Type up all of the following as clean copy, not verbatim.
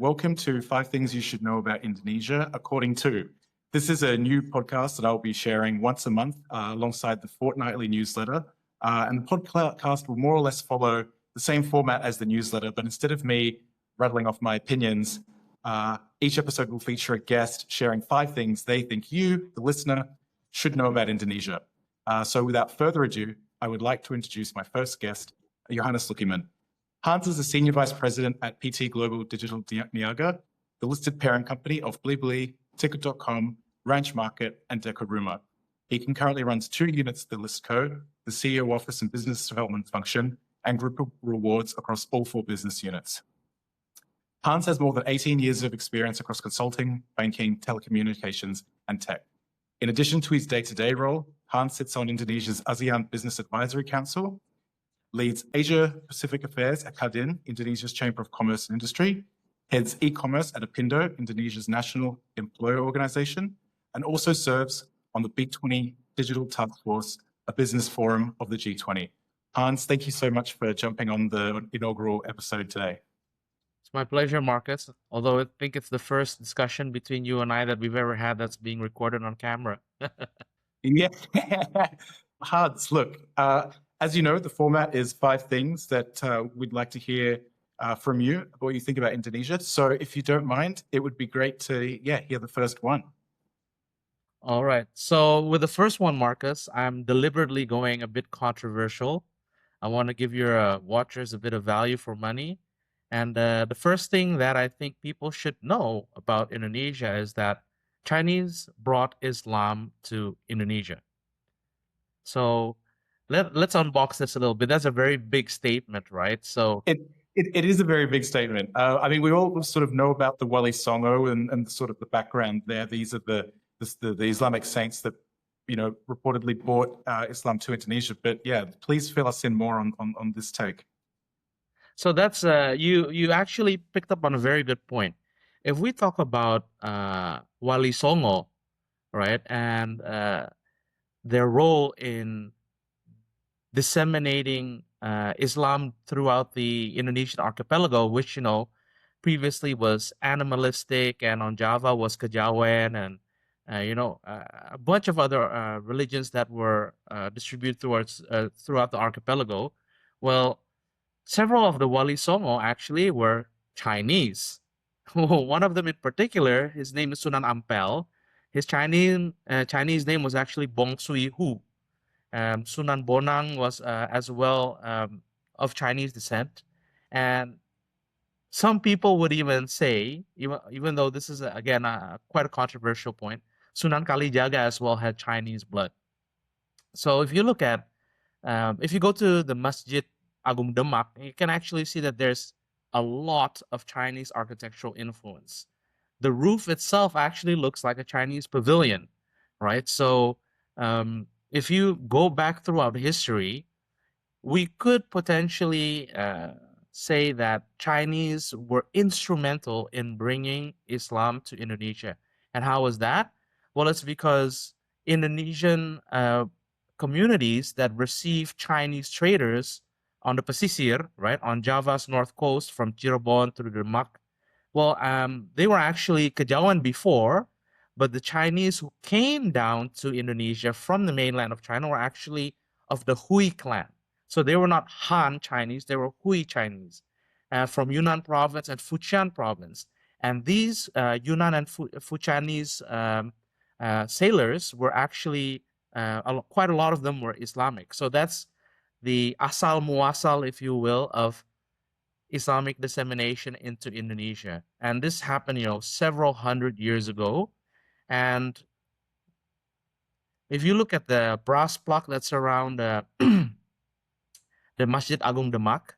Welcome to 5 Things You Should Know About Indonesia, according to. This is a new podcast that I'll be sharing once a month alongside the fortnightly newsletter. And the podcast will more or less follow the same format as the newsletter, but instead of me rattling off my opinions, each episode will feature a guest sharing 5 things they think you, the listener, should know about Indonesia. So without further ado, I would like to introduce my first guest, Yohanes Lukiman. Hans is a senior vice president at PT Global Digital Niaga, the listed parent company of Blibli, Ticket.com, Ranch Market, and Decoruma. He currently runs 2 units of the Listco, the CEO office and business development function, and group rewards across all 4 business units. Hans has more than 18 years of experience across consulting, banking, telecommunications, and tech. In addition to his day-to-day role, Hans sits on Indonesia's ASEAN Business Advisory Council, leads Asia Pacific Affairs at Kadin, Indonesia's Chamber of Commerce and Industry, heads e-commerce at Apindo, Indonesia's national employer organization, and also serves on the B20 Digital Task Force, a business forum of the G20. Hans, thank you so much for jumping on the inaugural episode today. It's my pleasure, Marcus. Although I think it's the first discussion between you and I that we've ever had that's being recorded on camera. Yeah. Hans, look, as you know, the format is 5 things that we'd like to hear from you, what you think about Indonesia. So if you don't mind, it would be great to hear the first one. All right. So with the first one, Marcus, I'm deliberately going a bit controversial. I want to give your watchers a bit of value for money. And the first thing that I think people should know about Indonesia is that Chinese brought Islam to Indonesia. So let's unbox this a little bit. That's a very big statement, right? So it is a very big statement. I mean, we all sort of know about the Wali Songo and sort of the background there. These are the Islamic saints that, you know, reportedly brought Islam to Indonesia. But yeah, please fill us in more on this take. So that's you actually picked up on a very good point. If we talk about Wali Songo, right, and their role in disseminating Islam throughout the Indonesian archipelago, which, you know, previously was animalistic, and on Java was Kejawen, and a bunch of other religions that were distributed throughout the archipelago. Well, several of the Wali Songo actually were Chinese. One of them in particular, his name is Sunan Ampel. His Chinese name was actually Bong Sui Hu. Sunan Bonang was as well of Chinese descent. And some people would even say, even though this is, again, quite a controversial point, Sunan Kalijaga as well had Chinese blood. So if you look at, if you go to the Masjid Agung Demak, you can actually see that there's a lot of Chinese architectural influence. The roof itself actually looks like a Chinese pavilion, right? So if you go back throughout history, we could potentially say that Chinese were instrumental in bringing Islam to Indonesia. And how was that? Well, it's because Indonesian communities that received Chinese traders on the Pesisir, right, on Java's north coast from Cirebon through Demak, well, they were actually Kejawen before, but the Chinese who came down to Indonesia from the mainland of China were actually of the Hui clan. So they were not Han Chinese, they were Hui Chinese from Yunnan province and Fujian province. And these Yunnan and Fujianese sailors were actually, quite a lot of them were Islamic. So that's the asal muasal, if you will, of Islamic dissemination into Indonesia. And this happened, you know, several hundred years ago. And if you look at the brass plaque that's around the Masjid Agung Demak,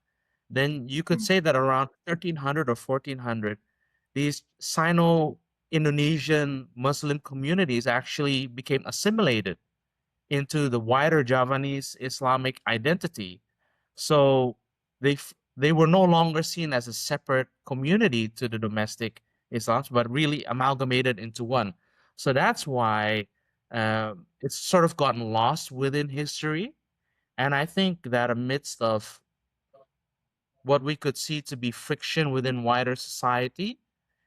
then you could say that around 1300 or 1400, these Sino-Indonesian Muslim communities actually became assimilated into the wider Javanese Islamic identity. So they were no longer seen as a separate community to the domestic Islams, but really amalgamated into one. So that's why it's sort of gotten lost within history. And I think that amidst of what we could see to be friction within wider society,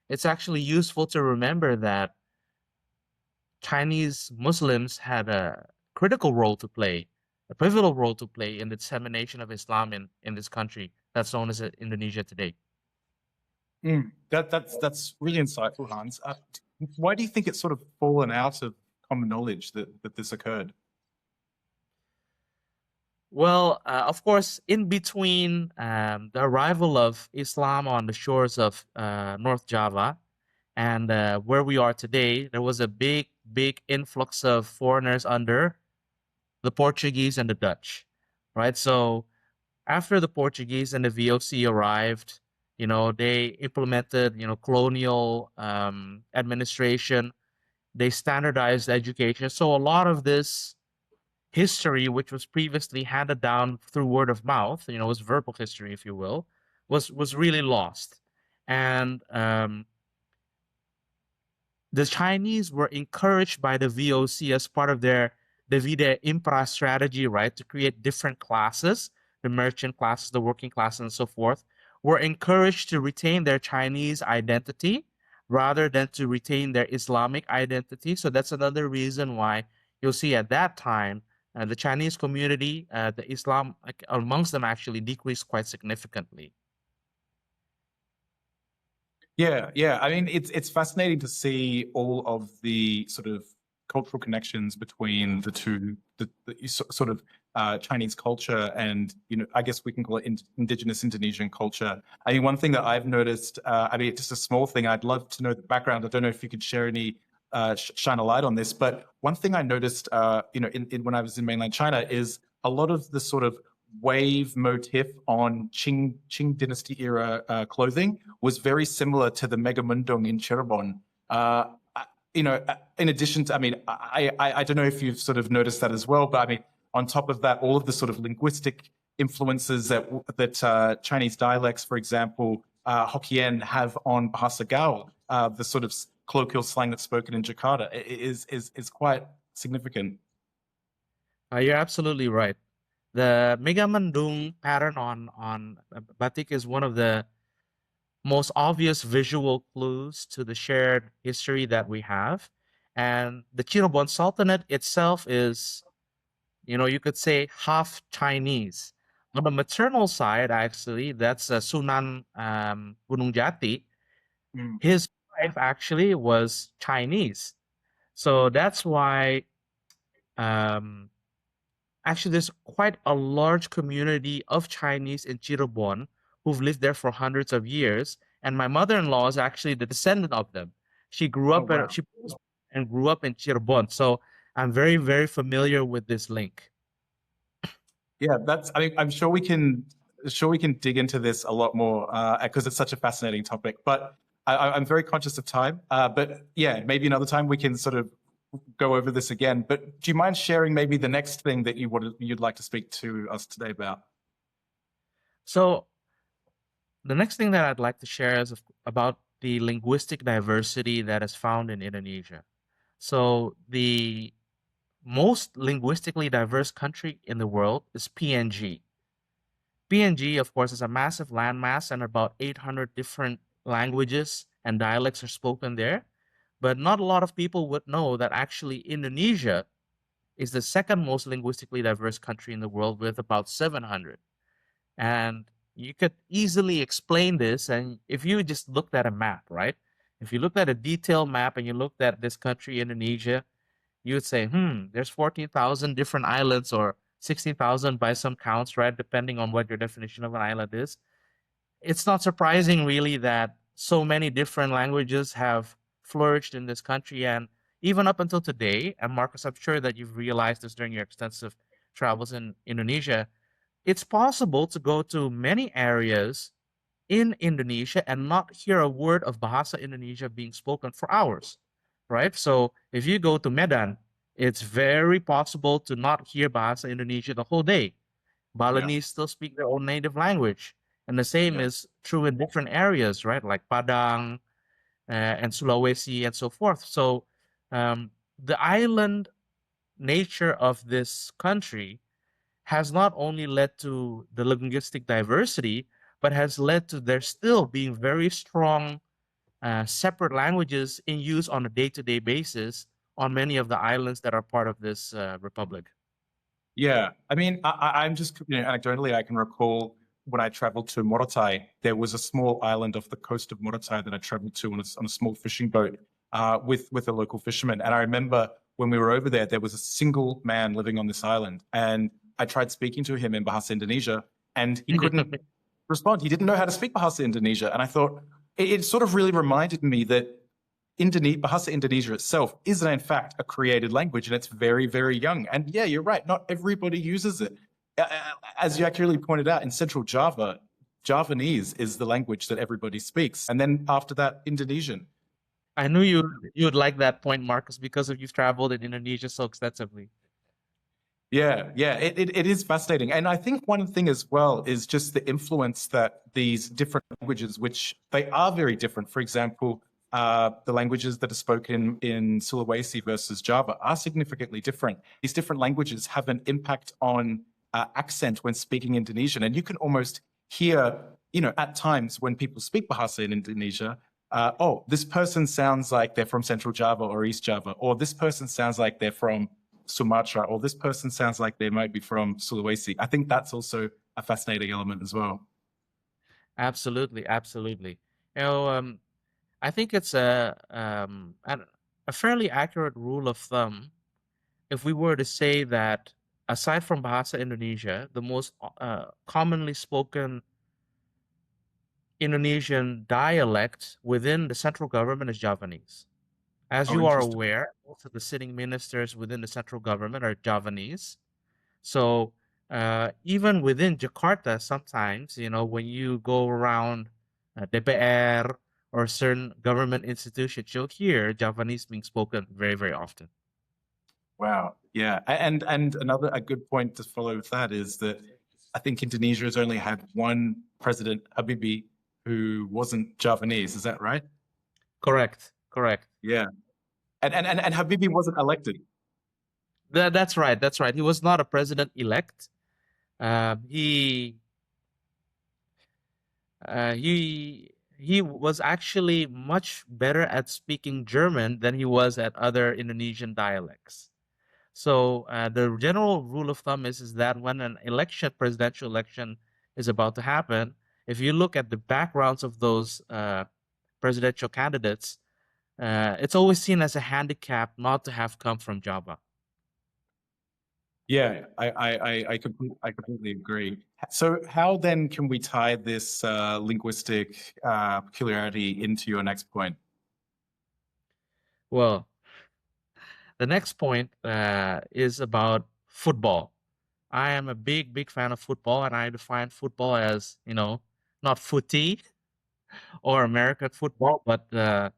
it's actually useful to remember that Chinese Muslims had a critical role to play, a pivotal role to play in the dissemination of Islam in this country that's known as Indonesia today. That's really insightful, Hans. Why do you think it's sort of fallen out of common knowledge that this occurred? Well, of course, in between the arrival of Islam on the shores of North Java and where we are today, there was a big influx of foreigners under the Portuguese and the Dutch, right? So after the Portuguese and the VOC arrived, they implemented, colonial administration. They standardized education. So a lot of this history, which was previously handed down through word of mouth, was verbal history, if you will, was really lost. And the Chinese were encouraged by the VOC as part of their Divide Impera strategy, right, to create different classes, the merchant classes, the working classes, and so forth, were encouraged to retain their Chinese identity rather than to retain their Islamic identity. So that's another reason why you'll see at that time the Chinese community, the Islam amongst them actually decreased quite significantly. Yeah. I mean, it's fascinating to see all of the sort of cultural connections between the two, the sort of Chinese culture and, I guess we can call it indigenous Indonesian culture. I mean, one thing that I've noticed, I mean, just a small thing, I'd love to know the background. I don't know if you could share any, shine a light on this, but one thing I noticed, when I was in mainland China is a lot of the sort of wave motif on Qing dynasty era clothing was very similar to the Megamundung in Cirebon. In addition to, I mean, I don't know if you've sort of noticed that as well, but I mean, on top of that, all of the sort of linguistic influences that Chinese dialects, for example, Hokkien have on Bahasa Gaul, the sort of colloquial slang that's spoken in Jakarta, is quite significant. You're absolutely right. The Megamendung pattern on batik is one of the most obvious visual clues to the shared history that we have. And the Cirebon Sultanate itself is, you could say half Chinese. On the maternal side, actually, that's Sunan Gunung Jati. His wife actually was Chinese. So that's why actually there's quite a large community of Chinese in Cirebon who've lived there for hundreds of years. And my mother-in-law is actually the descendant of them. She grew up wow. and grew up in Cirebon. So I'm very, very familiar with this link. Yeah, I mean, I'm sure we can dig into this a lot more because it's such a fascinating topic. But I'm very conscious of time. But yeah, maybe another time we can sort of go over this again. But do you mind sharing maybe the next thing that you'd like to speak to us today about? So the next thing that I'd like to share is about the linguistic diversity that is found in Indonesia. So the most linguistically diverse country in the world is PNG. PNG, of course, is a massive landmass and about 800 different languages and dialects are spoken there. But not a lot of people would know that actually Indonesia is the second most linguistically diverse country in the world with about 700. And you could easily explain this. And if you just looked at a map, right? If you looked at a detailed map and you looked at this country, Indonesia, you would say, there's 14,000 different islands or 16,000 by some counts, right? Depending on what your definition of an island is. It's not surprising, really, that so many different languages have flourished in this country. And even up until today, and Marcus, I'm sure that you've realized this during your extensive travels in Indonesia, it's possible to go to many areas in Indonesia and not hear a word of Bahasa Indonesia being spoken for hours, right? So if you go to Medan, it's very possible to not hear Bahasa Indonesia the whole day. Balinese still speak their own native language. And the same is true in different areas, right? Like Padang and Sulawesi and so forth. So the island nature of this country has not only led to the linguistic diversity, but has led to there still being very strong separate languages in use on a day-to-day basis on many of the islands that are part of this republic. Yeah, I mean, I'm just, anecdotally, I can recall when I traveled to Morotai, there was a small island off the coast of Morotai that I traveled to on a small fishing boat with a local fisherman. And I remember when we were over there, there was a single man living on this island. And I tried speaking to him in Bahasa Indonesia, and he couldn't respond. He didn't know how to speak Bahasa Indonesia. And I thought, it sort of really reminded me that Bahasa Indonesia itself is in fact a created language, and it's very, very young. And yeah, you're right, not everybody uses it. As you accurately pointed out, in Central Java, Javanese is the language that everybody speaks. And then after that, Indonesian. I knew you would like that point, Marcus, because of you've traveled in Indonesia so extensively. Yeah, it is fascinating. And I think one thing as well is just the influence that these different languages, which they are very different. For example, the languages that are spoken in Sulawesi versus Java are significantly different. These different languages have an impact on accent when speaking Indonesian. And you can almost hear, at times when people speak Bahasa in Indonesia, oh, this person sounds like they're from Central Java or East Java, or this person sounds like they're from Sumatra, or this person sounds like they might be from Sulawesi. I think that's also a fascinating element as well. Absolutely, absolutely. I think it's a fairly accurate rule of thumb if we were to say that aside from Bahasa Indonesia, the most commonly spoken Indonesian dialect within the central government is Javanese. As you are aware, most of the sitting ministers within the central government are Javanese. So even within Jakarta, sometimes, when you go around DPR or certain government institutions, you'll hear Javanese being spoken very, very often. Wow. Yeah. And a good point to follow with that is that I think Indonesia has only had one president, Habibie, who wasn't Javanese. Is that right? Correct. Yeah. And Habibie wasn't elected. That's right. He was not a president-elect. He was actually much better at speaking German than he was at other Indonesian dialects. So the general rule of thumb is that when an presidential election is about to happen, if you look at the backgrounds of those presidential candidates, it's always seen as a handicap not to have come from Java. Yeah, I completely agree. So how then can we tie this linguistic peculiarity into your next point? Well, the next point is about football. I am a big fan of football, and I define football as, not footy or American football, but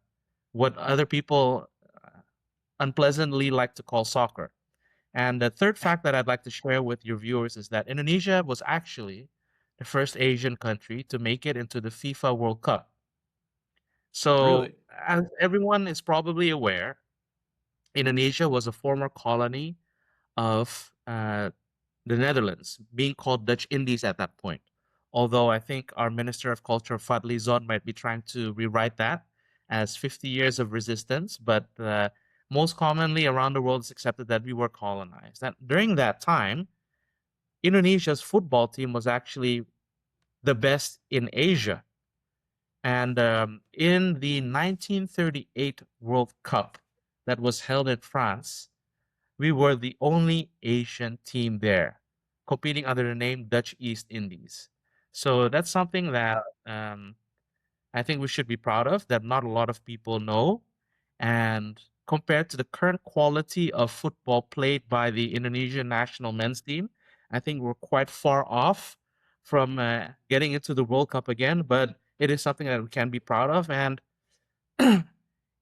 what other people unpleasantly like to call soccer. And the third fact that I'd like to share with your viewers is that Indonesia was actually the first Asian country to make it into the FIFA World Cup. So, Really? as everyone is probably aware, Indonesia was a former colony of the Netherlands, being called Dutch Indies at that point. Although I think our Minister of Culture, Fadli Zon, might be trying to rewrite that as 50 years of resistance, but most commonly around the world it's accepted that we were colonized. And during that time, Indonesia's football team was actually the best in Asia. And in the 1938 World Cup that was held in France, we were the only Asian team there, competing under the name Dutch East Indies. So that's something that I think we should be proud of, that not a lot of people know. And compared to the current quality of football played by the Indonesian national men's team, I think we're quite far off from getting into the World Cup again, but it is something that we can be proud of. And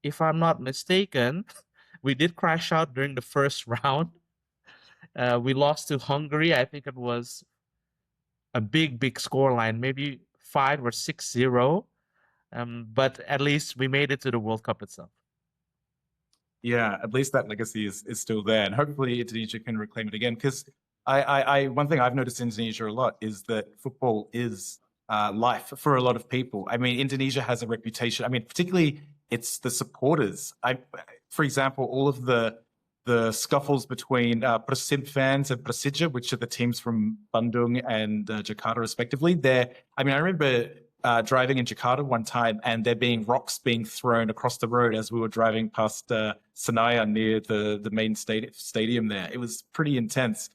if I'm not mistaken, we did crash out during the first round. We lost to Hungary. I think it was a big score line, maybe 5 or 6-0. But at least we made it to the World Cup itself. Yeah, at least that legacy is still there, and hopefully Indonesia can reclaim it again. Because one thing I've noticed in Indonesia a lot is that football is life for a lot of people. I mean, Indonesia has a reputation. I mean, particularly it's the supporters. For example, all of the scuffles between Persib fans and Persija, which are the teams from Bandung and Jakarta, respectively. I remember driving in Jakarta one time, and there being rocks being thrown across the road as we were driving past Senayan near the main stadium there. It was pretty intense.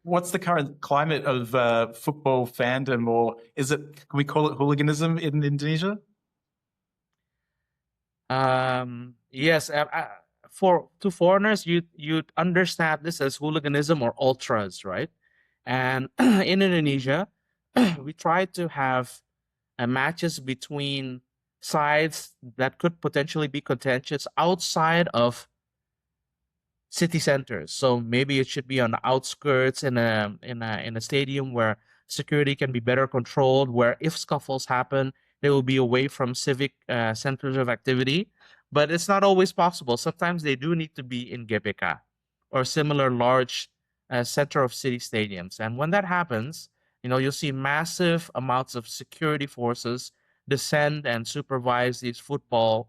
What's the current climate of football fandom, or can we call it hooliganism in Indonesia? Yes, to foreigners, you'd understand this as hooliganism or ultras, right? And in Indonesia, we try to have matches between sides that could potentially be contentious outside of city centers. So maybe it should be on the outskirts in a stadium where security can be better controlled, where if scuffles happen, they will be away from civic centers of activity. But it's not always possible. Sometimes they do need to be in GBK or similar large center of city stadiums. And when that happens, you'll see massive amounts of security forces descend and supervise these football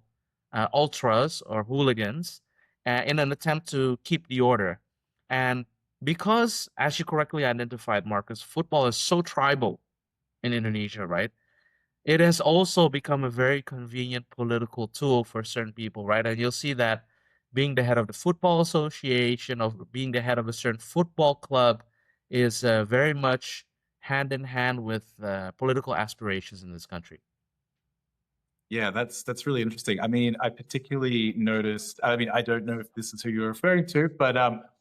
ultras or hooligans in an attempt to keep the order. And because, as you correctly identified, Marcus, football is so tribal in Indonesia, right? It has also become a very convenient political tool for certain people, right? And you'll see that being the head of the football association, of being the head of a certain football club, is very much hand in hand with political aspirations in this country. Yeah, that's really interesting. I mean, I particularly noticed, I mean, I don't know if this is who you're referring to, but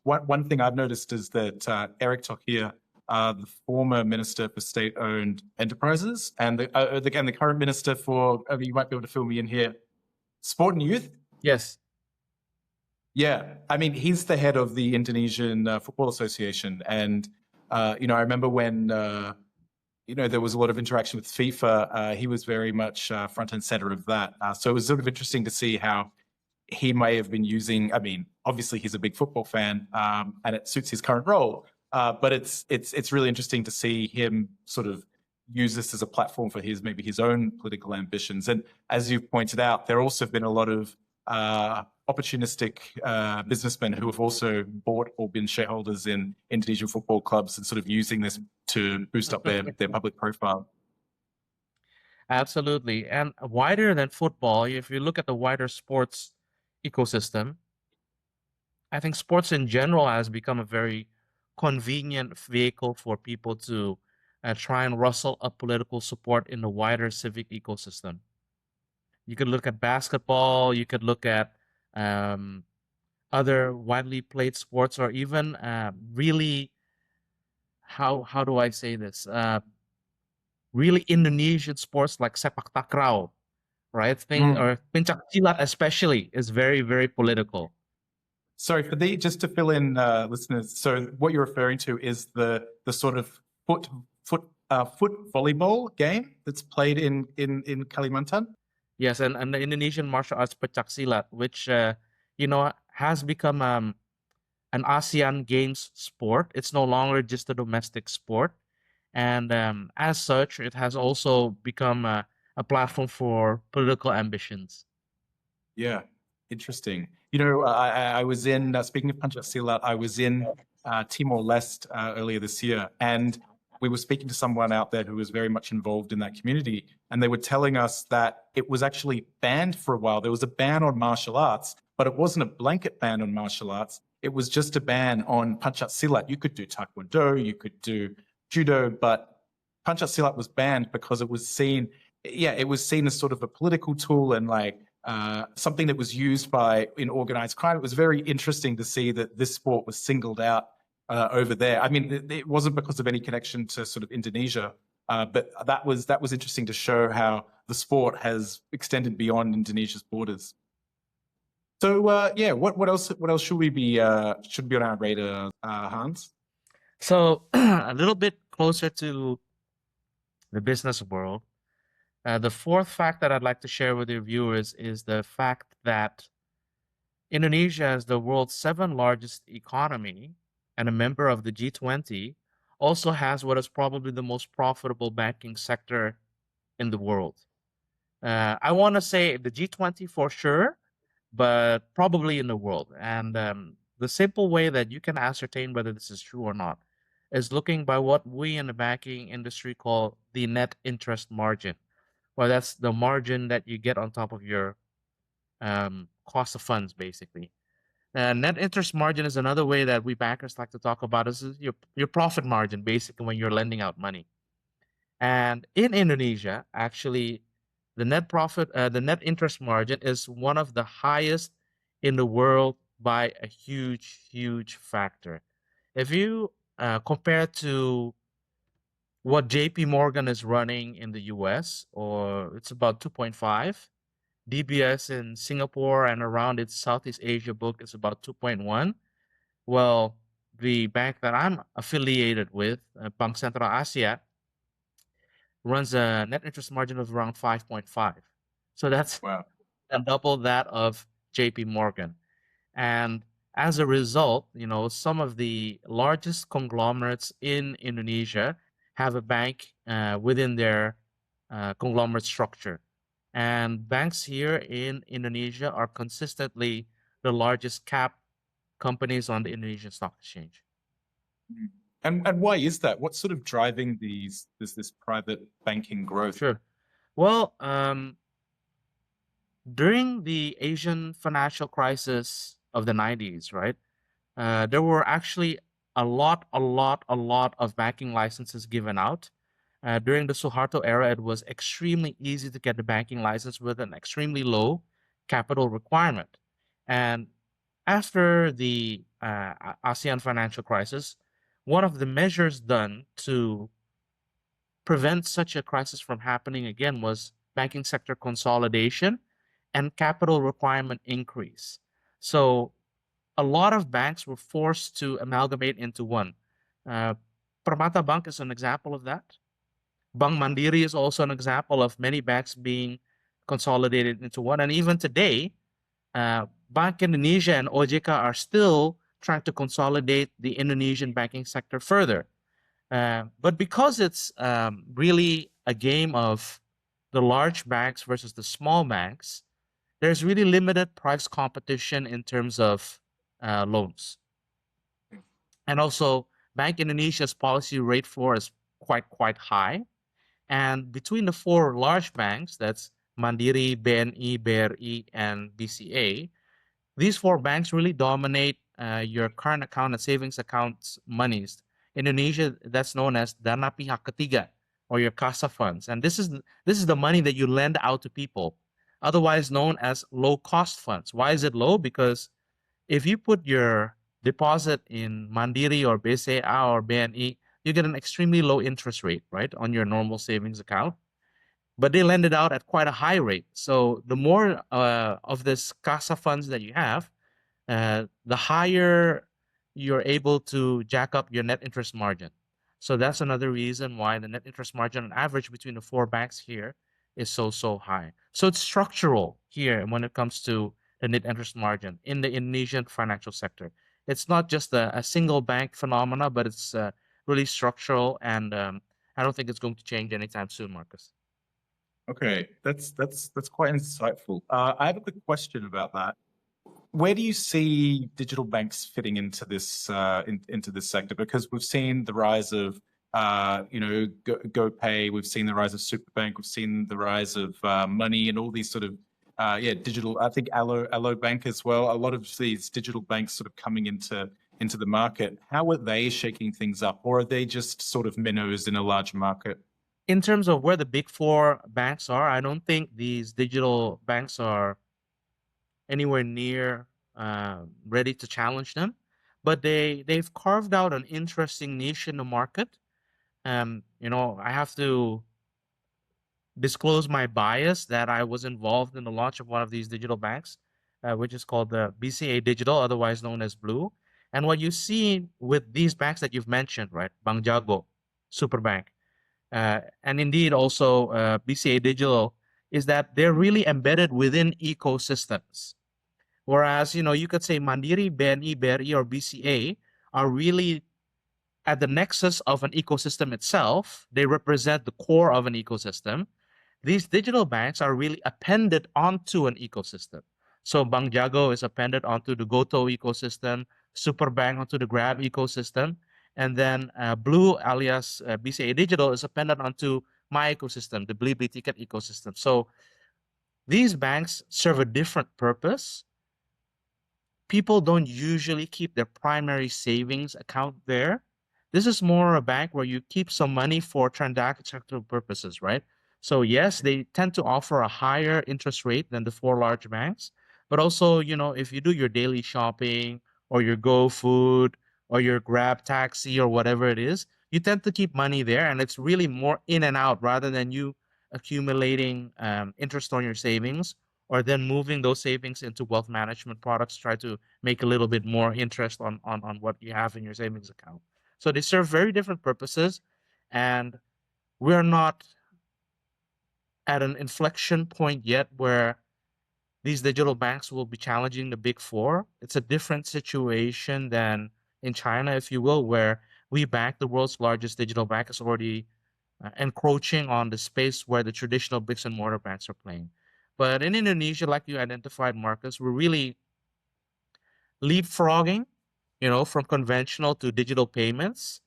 one thing I've noticed is that Eric Thohir, the former Minister for State-Owned Enterprises, and the current Minister for, you might be able to fill me in here, Sport and Youth. Yes. Yeah, I mean, he's the head of the Indonesian Football Association. And, I remember when, there was a lot of interaction with FIFA. He was very much front and center of that. So it was sort of interesting to see how he may have been using, I mean, obviously he's a big football fan and it suits his current role. But it's really interesting to see him sort of use this as a platform for maybe his own political ambitions. And as you've pointed out, there also have been a lot of opportunistic businessmen who have also bought or been shareholders in Indonesian football clubs and sort of using this to boost up their public profile. Absolutely. And wider than football, if you look at the wider sports ecosystem, I think sports in general has become a very convenient vehicle for people to try and rustle up political support in the wider civic ecosystem. You could look at basketball, you could look at other widely played sports, or even really, how do I say this? Really Indonesian sports like sepak takraw, right? Or pencak silat especially is very, very political. Sorry, just to fill in listeners. So what you're referring to is the sort of foot volleyball game that's played in Kalimantan. Yes, and the Indonesian martial arts pencak silat, which has become an ASEAN Games sport. It's no longer just a domestic sport, and as such, it has also become a platform for political ambitions. Yeah, interesting. I was in, speaking of pencak silat, I was in Timor-Leste earlier this year, and we were speaking to someone out there who was very much involved in that community, and they were telling us that it was actually banned for a while. There was a ban on martial arts, but it wasn't a blanket ban on martial arts. It was just a ban on pencak silat. You could do taekwondo, you could do judo, but pencak silat was banned because it was seen as sort of a political tool and like something that was used in organized crime. It was very interesting to see that this sport was singled out over there. I mean, it wasn't because of any connection to sort of Indonesia, but that was interesting to show how the sport has extended beyond Indonesia's borders. So what else should be on our radar, Hans? So a little bit closer to the business world. The fourth fact that I'd like to share with your viewers is the fact that Indonesia is the world's 7th largest economy and a member of the G20, also has what is probably the most profitable banking sector in the world. I want to say the G20 for sure, but probably in the world. And the simple way that you can ascertain whether this is true or not is looking by what we in the banking industry call the net interest margin. Well, that's the margin that you get on top of your cost of funds, basically. Net interest margin is another way that we bankers like to talk about. This is your profit margin, basically, when you're lending out money. And in Indonesia, actually, the net interest margin is one of the highest in the world by a huge, huge factor. If you compare to what JP Morgan is running in the US, or it's about 2.5, DBS in Singapore and around its Southeast Asia book is about 2.1. Well, the bank that I'm affiliated with, Bank Sentral Asia, runs a net interest margin of around 5.5. So that's Wow. double that of JP Morgan. And as a result, some of the largest conglomerates in Indonesia have a bank within their conglomerate structure. And banks here in Indonesia are consistently the largest cap companies on the Indonesian Stock Exchange. And why is that? What's sort of driving this private banking growth? Sure. Well, during the Asian financial crisis of the 90s, right? There were actually a lot of banking licenses given out. During the Suharto era, it was extremely easy to get the banking license with an extremely low capital requirement. And after the ASEAN financial crisis, one of the measures done to prevent such a crisis from happening again was banking sector consolidation and capital requirement increase. So a lot of banks were forced to amalgamate into one. Permata Bank is an example of that. Bank Mandiri is also an example of many banks being consolidated into one. And even today, Bank Indonesia and OJK are still trying to consolidate the Indonesian banking sector further. But because it's really a game of the large banks versus the small banks, there's really limited price competition in terms of loans. And also, Bank Indonesia's policy rate floor is quite high. And between the four large banks, that's Mandiri, BNI, BRI, and BCA, these four banks really dominate your current account and savings accounts monies. Indonesia, that's known as dana pihak ketiga, or your casa funds. And this is the money that you lend out to people, otherwise known as low cost funds. Why is it low? Because if you put your deposit in Mandiri or BCA or BNI, you get an extremely low interest rate, right, on your normal savings account. But they lend it out at quite a high rate. So the more of this casa funds that you have, the higher you're able to jack up your net interest margin. So that's another reason why the net interest margin on average between the four banks here is so high. So it's structural here when it comes to the net interest margin in the Indonesian financial sector. It's not just a single bank phenomena, but it's really structural, and I don't think it's going to change anytime soon, Marcus. Okay, that's quite insightful. I have a quick question about that. Where do you see digital banks fitting into this into this sector? Because we've seen the rise of GoPay, we've seen the rise of Superbank, we've seen the rise of Money and all these sort of digital. I think Allo Bank as well. A lot of these digital banks sort of coming into the market. How are they shaking things up, or are they just sort of minnows in a large market? In terms of where the big four banks are, I don't think these digital banks are anywhere near ready to challenge them, but they've carved out an interesting niche in the market. I have to disclose my bias that I was involved in the launch of one of these digital banks, which is called the BCA Digital, otherwise known as Blue. And what you see with these banks that you've mentioned, right, Bank Jago, Superbank, and indeed also BCA Digital, is that they're really embedded within ecosystems. Whereas, you could say Mandiri, BNI, BRI, or BCA are really at the nexus of an ecosystem itself. They represent the core of an ecosystem. These digital banks are really appended onto an ecosystem. So Bank Jago is appended onto the Goto ecosystem, Superbank onto the Grab ecosystem, and then Blue alias BCA Digital is appended onto my ecosystem, the Blibli Ticket ecosystem. So these banks serve a different purpose. People don't usually keep their primary savings account there. This is more a bank where you keep some money for transactional purposes, right? So yes, they tend to offer a higher interest rate than the four large banks, but also, if you do your daily shopping or your Go Food or your Grab taxi or whatever it is, you tend to keep money there, and it's really more in and out rather than you accumulating interest on your savings or then moving those savings into wealth management products, try to make a little bit more interest on what you have in your savings account. So they serve very different purposes, and we're not at an inflection point yet where these digital banks will be challenging the big four. It's a different situation than in China, if you will, where WeBank, the world's largest digital bank, is already encroaching on the space where the traditional bricks and mortar banks are playing. But in Indonesia, like you identified, Marcus, we're really leapfrogging, from conventional to digital payments.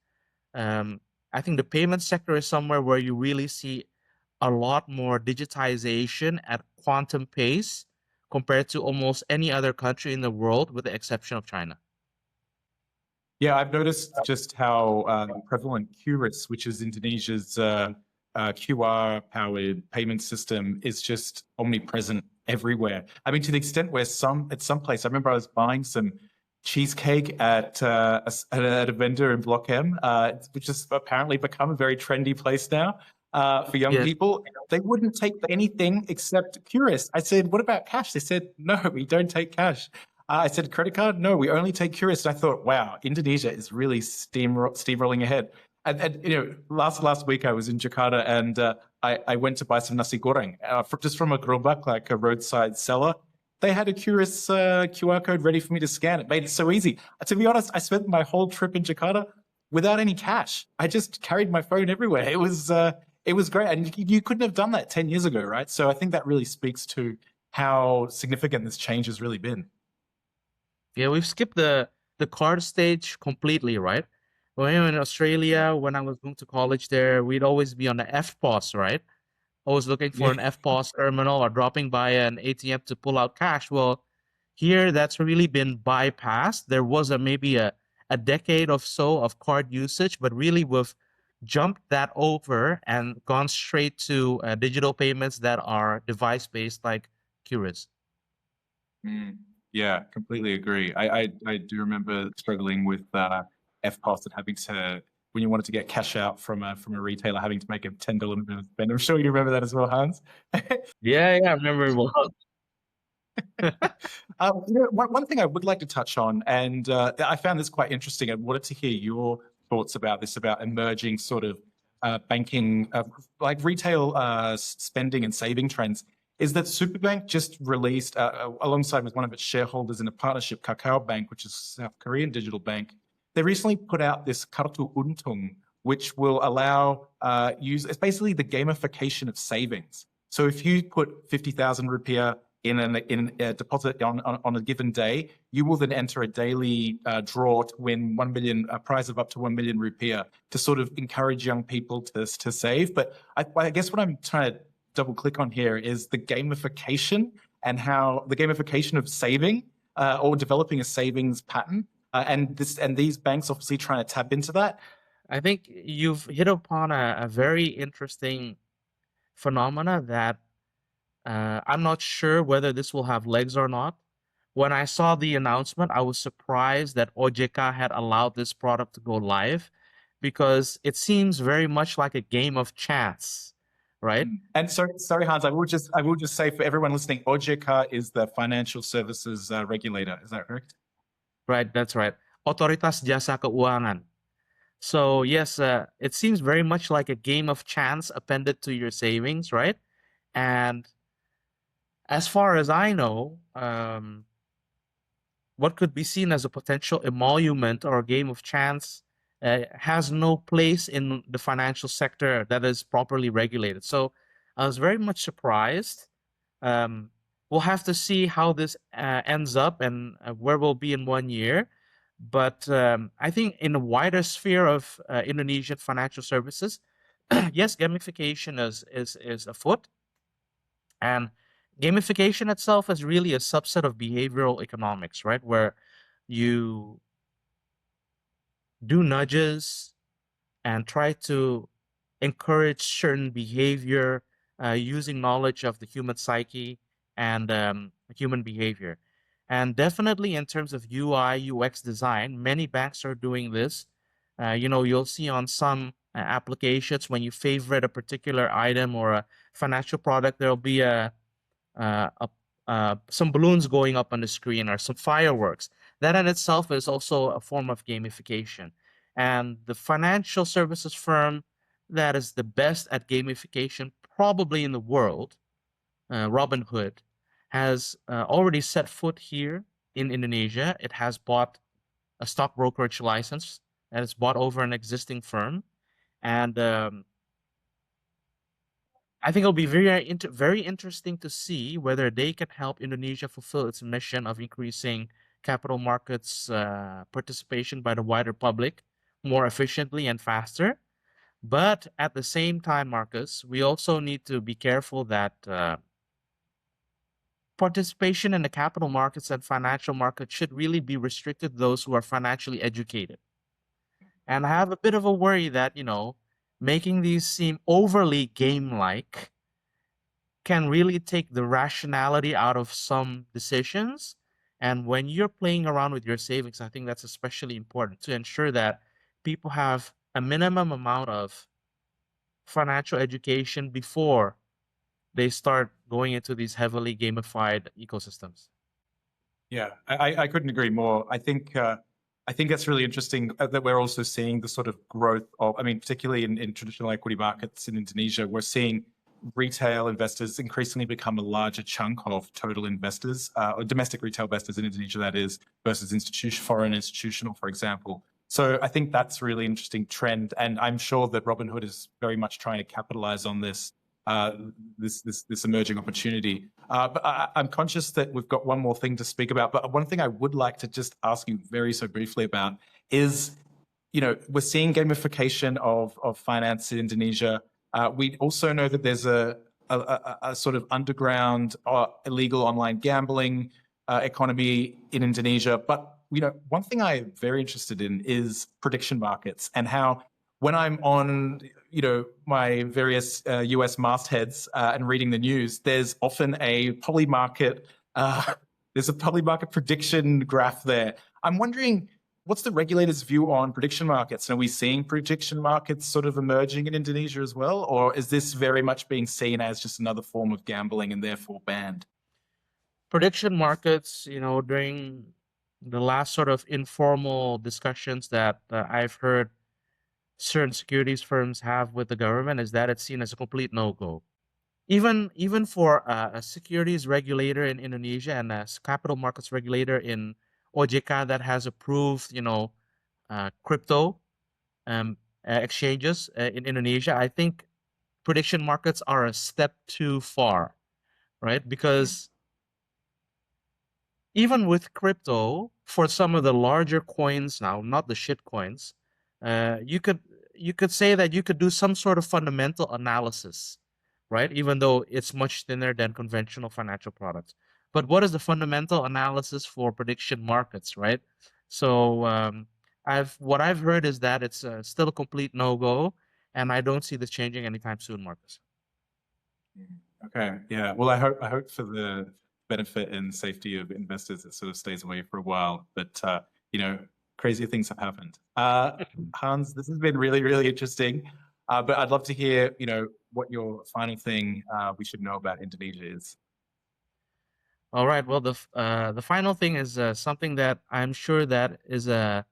Um, I think the payment sector is somewhere where you really see a lot more digitization at quantum pace compared to almost any other country in the world, with the exception of China. Yeah, I've noticed just how prevalent QRIS, which is Indonesia's QR-powered payment system, is just omnipresent everywhere. I mean, to the extent where at some place, I remember I was buying some cheesecake at a vendor in Block M, which has apparently become a very trendy place now for young Yes. people. They wouldn't take anything except QRIS. I said, "What about cash?" They said, "No, we don't take cash." I said, "Credit card? No, we only take QRIS." And I thought, wow, Indonesia is really steamrolling ahead. And last week I was in Jakarta, and I went to buy some nasi goreng just from a gerobak, like a roadside seller. They had a QRIS QR code ready for me to scan. It made it so easy. To be honest, I spent my whole trip in Jakarta without any cash. I just carried my phone everywhere. It was great, and you couldn't have done that 10 years ago, right? So I think that really speaks to how significant this change has really been. Yeah, we've skipped the card stage completely, right? When in Australia, when I was going to college there, we'd always be on the FPOS, right? Always looking for an FPOS terminal or dropping by an ATM to pull out cash. Well, here that's really been bypassed. There was maybe a decade or so of card usage, but really we've jumped that over and gone straight to digital payments that are device-based, like QRIS. Yeah, completely agree. I do remember struggling with FPOS and having to, when you wanted to get cash out from a retailer, having to make a $10 minimum spend. I'm sure you remember that as well, Hans. Yeah, I remember. One thing I would like to touch on, and I found this quite interesting. I wanted to hear your thoughts about this, about emerging sort of banking, like retail spending and saving trends, is that Superbank just released, alongside with one of its shareholders in a partnership, Kakao Bank, which is a South Korean digital bank. They recently put out this Kartu Untung, which will allow it's basically the gamification of savings. So if you put 50,000 rupiah in a deposit on a given day, you will then enter a daily draw to win 1 million, a prize of up to 1 million rupiah, to sort of encourage young people to save. But I guess what I'm trying to double click on here is the gamification, and how the gamification of saving or developing a savings pattern, and these banks obviously trying to tap into that. I think you've hit upon a very interesting phenomena that I'm not sure whether this will have legs or not. When I saw the announcement, I was surprised that OJK had allowed this product to go live, because it seems very much like a game of chance, right? And sorry, Hans, I will just say for everyone listening, OJK is the financial services regulator. Is that correct? Right, that's right. Otoritas Jasa Keuangan. So yes, it seems very much like a game of chance appended to your savings, right? And as far as I know, what could be seen as a potential emolument or a game of chance has no place in the financial sector that is properly regulated. So I was very much surprised. Um, we'll have to see how this ends up and where we'll be in 1 year. But I think in the wider sphere of Indonesian financial services, yes, gamification is afoot, and gamification itself is really a subset of behavioral economics, right? Where you do nudges and try to encourage certain behavior using knowledge of the human psyche and human behavior. And definitely in terms of UI, UX design, many banks are doing this. You'll see on some applications when you favorite a particular item or a financial product, there'll be uh, a, some balloons going up on the screen or some fireworks. That in itself is also a form of gamification. And the financial services firm that is the best at gamification, probably in the world, Robinhood, has already set foot here in Indonesia. It has bought a stock brokerage license and it's bought over an existing firm. And I think it'll be very interesting to see whether they can help Indonesia fulfill its mission of increasing capital markets participation by the wider public more efficiently and faster. But at the same time, Marcus, we also need to be careful that participation in the capital markets and financial markets should really be restricted to those who are financially educated. And I have a bit of a worry that, making these seem overly game-like can really take the rationality out of some decisions. And when you're playing around with your savings, I think that's especially important to ensure that people have a minimum amount of financial education before they start going into these heavily gamified ecosystems. Yeah, I couldn't agree more. I think that's really interesting that we're also seeing the sort of growth of, I mean, particularly in traditional equity markets in Indonesia, we're seeing retail investors increasingly become a larger chunk of total investors, or domestic retail investors in Indonesia, that is, versus foreign institutional, for example. So I think that's a really interesting trend, and I'm sure that Robinhood is very much trying to capitalize on this emerging opportunity. But I'm conscious that we've got one more thing to speak about. But one thing I would like to just ask you so briefly about is, we're seeing gamification of finance in Indonesia. We also know that there's a sort of underground illegal online gambling economy in Indonesia. But one thing I'm very interested in is prediction markets and how, when I'm on, my various US mastheads and reading the news, there's often a poly market. There's a poly market prediction graph there. I'm wondering, what's the regulator's view on prediction markets? And are we seeing prediction markets sort of emerging in Indonesia as well, or is this very much being seen as just another form of gambling and therefore banned? Prediction markets, during the last sort of informal discussions that I've heard certain securities firms have with the government, is that it's seen as a complete no-go. Even for a securities regulator in Indonesia and a capital markets regulator in OJK that has approved, crypto exchanges in Indonesia, I think prediction markets are a step too far, right? Because even with crypto, for some of the larger coins now, not the shit coins, you could say that you could do some sort of fundamental analysis, right? Even though it's much thinner than conventional financial products. But what is the fundamental analysis for prediction markets, right? So what I've heard is that it's still a complete no-go, and I don't see this changing anytime soon, Marcus. Okay, yeah. Well, I hope for the benefit and safety of investors it sort of stays away for a while. But crazier things have happened. Hans, this has been really, really interesting. But I'd love to hear, what your final thing we should know about Indonesia is. All right. Well, the final thing is something that I'm sure that is a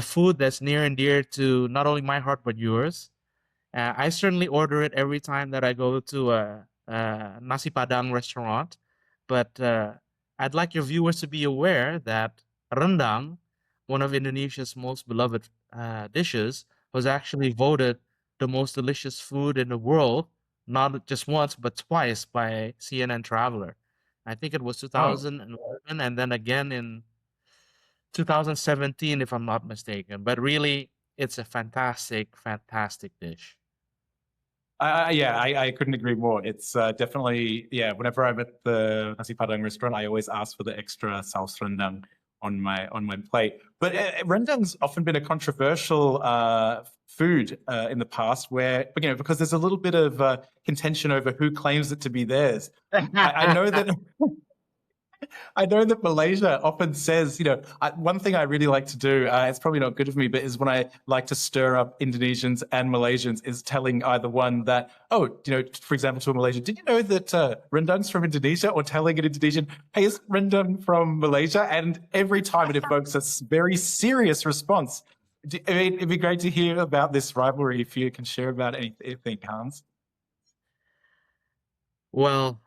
food that's near and dear to not only my heart but yours. I certainly order it every time that I go to a nasi padang restaurant. But I'd like your viewers to be aware that rendang, one of Indonesia's most beloved dishes was actually voted the most delicious food in the world, not just once but twice by CNN Traveler. I think it was Oh, 2011 and then again in 2017, if I'm not mistaken. But really, it's a fantastic, fantastic dish. yeah, I couldn't agree more. It's definitely, yeah, whenever I'm at the nasi padang restaurant, I always ask for the extra saus rendang on my plate. But rendang's often been a controversial food in the past, where because there's a little bit of contention over who claims it to be theirs. I know that I know that Malaysia often says, one thing I really like to do, it's probably not good of me, but is when I like to stir up Indonesians and Malaysians, is telling either one that, for example, to a Malaysian, did you know that rendang's from Indonesia? Or telling an Indonesian, hey, is rendang from Malaysia? And every time it evokes a very serious response. I mean, it'd be great to hear about this rivalry if you can share about anything, Hans. Well,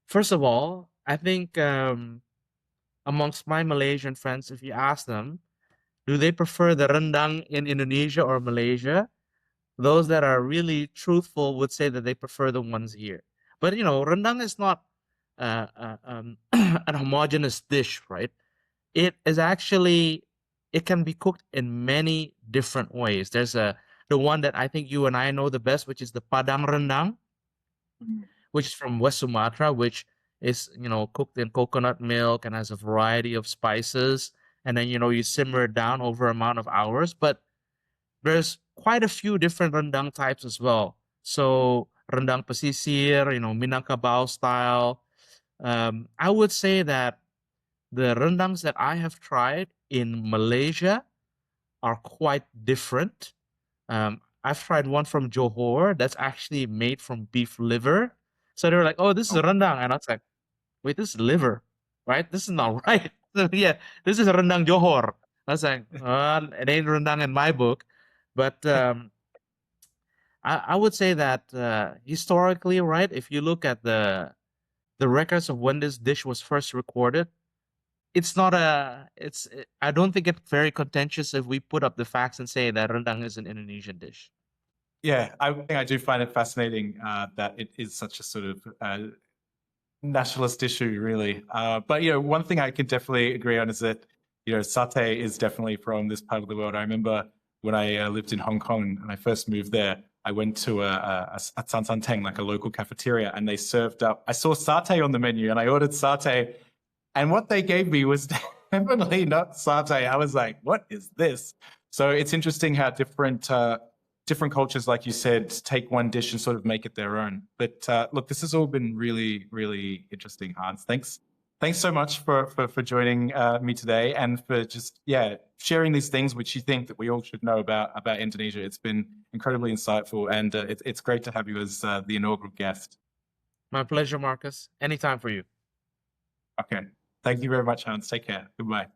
first of all, I think amongst my Malaysian friends, if you ask them, do they prefer the rendang in Indonesia or Malaysia? Those that are really truthful would say that they prefer the ones here. But rendang is not an homogeneous dish, right? It is actually it can be cooked in many different ways. There's the one that I think you and I know the best, which is the Padang rendang, which is from West Sumatra, which is cooked in coconut milk and has a variety of spices, and then you simmer it down over amount of hours. But there's quite a few different rendang types as well. So rendang pesisir, Minangkabau style. I would say that the rendangs that I have tried in Malaysia are quite different. I've tried one from Johor that's actually made from beef liver. So they were like, "Oh, this is a rendang," and I was like, "Wait, this is liver, right? This is not right." So, yeah, this is rendang Johor. I was like, "It ain't rendang in my book," but I would say that historically, right, if you look at the records of when this dish was first recorded, it's not a it's I don't think it's very contentious if we put up the facts and say that rendang is an Indonesian dish. Yeah, I do find it fascinating that it is such a sort of nationalist issue, really. But one thing I can definitely agree on is that satay is definitely from this part of the world. I remember when I lived in Hong Kong and I first moved there, I went to a San San Teng, like a local cafeteria, and they served up. I saw satay on the menu, and I ordered satay, and what they gave me was definitely not satay. I was like, "What is this?" So it's interesting how different cultures, like you said, take one dish and sort of make it their own. But look, this has all been really, really interesting, Hans. Thanks so much for joining me today and for just sharing these things which you think that we all should know about Indonesia. It's been incredibly insightful, and it's great to have you as the inaugural guest. My pleasure, Marcus. Anytime for you. Okay, thank you very much, Hans. Take care. Goodbye.